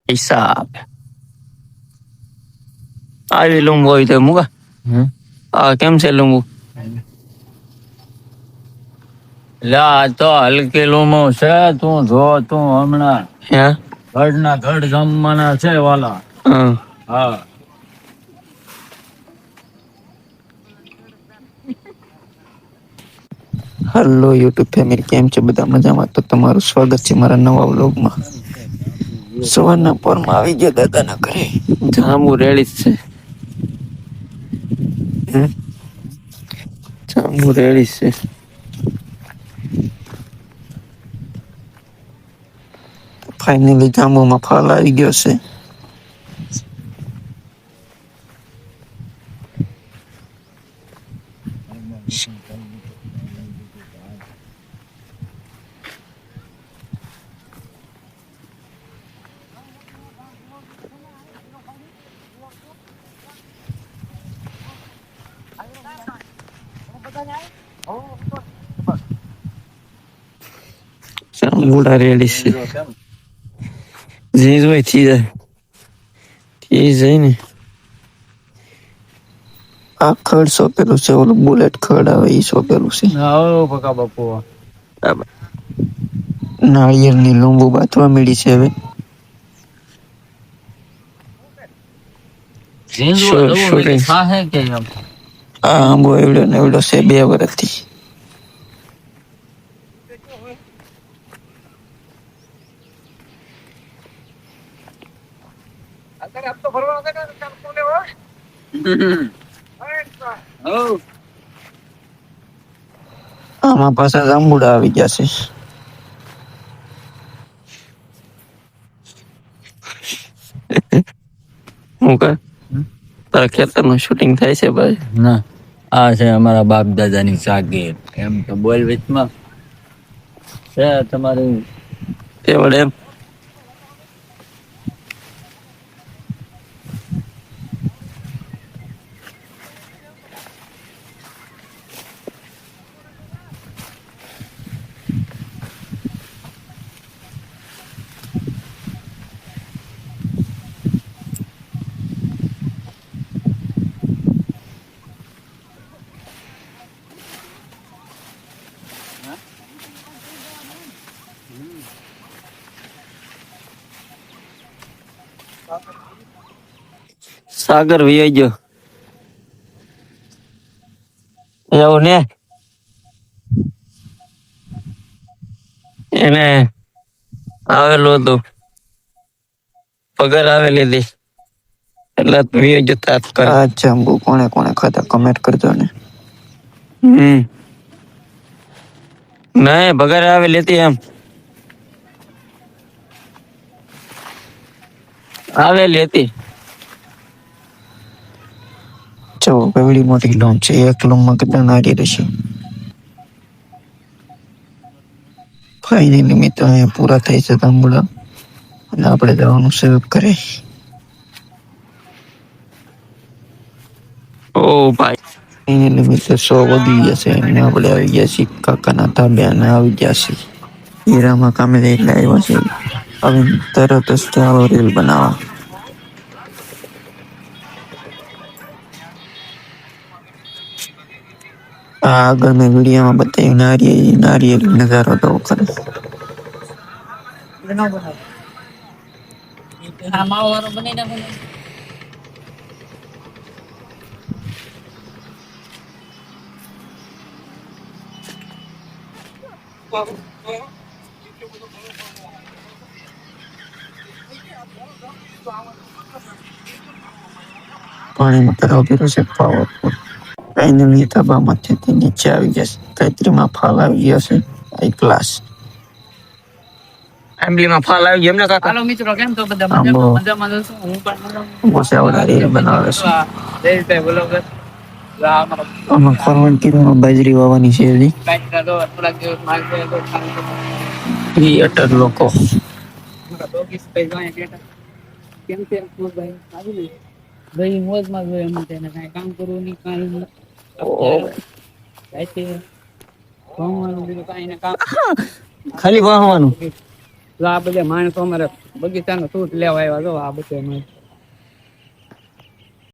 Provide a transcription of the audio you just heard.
હિસાબ આવી લુંબુ હોય તો મુકા આ કેમ છે લુંબુ લા તો હલકી લુંબુ છે તું જો તું હમણાં હે ઘડના ઘડ જમવાના છે વાલા હા હેલો યુટ્યુબ ફેમિલી કેમ છે બધા મજામાં તો તમારું સ્વાગત છે મારા નવા વ્લોગમાં સવારના પોરમાં આવી ગયા દાદાના ઘરે જાંબુ રેડી છે જાંબુ રેડી છે ફાઇનલી જાંબુમાં ફળ આવી ગયો છે જાંબુડા રેડી છે જીજ હોય થી જાય ને આ ખડ સોંપેલું છે ઓલું બુલેટ ખડ આવે એ સોંપેલું છે નાળિયેરની લૂંબુ બાથવા મળી છે હવે આ આંબો એવડો ને એવડો છે 2 વર્ષથી આમાં પાછા જાંબુડા આવી ગયા છે હું કે તારા ખેતરનું શૂટિંગ થાય છે ભાઈ ના આ છે અમારા બાપ દાદાની સાગીર એમ તો બોલ વિચમાં છે તમારું એવડે એમ સાગર વયો ગયો એવું ને એને આવેલું હતું પગાર આવેલી હતી એટલે વયો ગયો તાત્કાલિક આ જાંબુ કોણે કોણે ખાધા કમેન્ટ કરજો ને નહીં પગાર આવેલી હતી એમ આવેલી હતી જો કેવડી મોટી લૂમ છે એક લૂમમાં કેટલા નારિયેળ રહેશે ફાઇનલી મિત્રો અહીંયા પૂરા થાય છે જાંબુડા અને આપણે જવાનું છે ઘરે ઓ ભાઈ ફાઇનલી મિત્રો 100 વધી ગયા છે અને આપણે આવી ગયા છીએ કાકાના ધાબે અને આવી ગયા છીએ હીરામાં કામે એટલે આવ્યા છે હવે તરત જ ચાલો રીલ બનાવવા આગળ મેં વિડીયોમાં બતાવ્યું નારિયેળ નજારો તો ખરે પાણીમાં તરાવ કર્યો છે પાવરફુલ ફાઇનલી તબામાંથી નીચે આવી ગયા છે કાતરીમાં ફાલ આવી ગયો છે આ ક્લાસ ફેમિલીમાં ફાલ આવી ગયો એમને કાકા હાલો મિત્રો કેમ તો બધા મજામાં છો હું પણ મોસાવડા રીલ બનાવે છે જય જય બ્લોગર આમાં ફરવાન કિરણ બાજરી વાવવાની છે હજી ક્રિએટર લોકો કેમ છે ભાઈ આવી ને ભાઈ મોજમાં જોઈએ અમે તેને કાંઈ કામ કરવું નહીં કાંઈ ખાલી વાહવાનું જો આ બધા માણસો અમારે બગીચાનો શૂટ લેવા આવ્યા જો આ બધા માણસ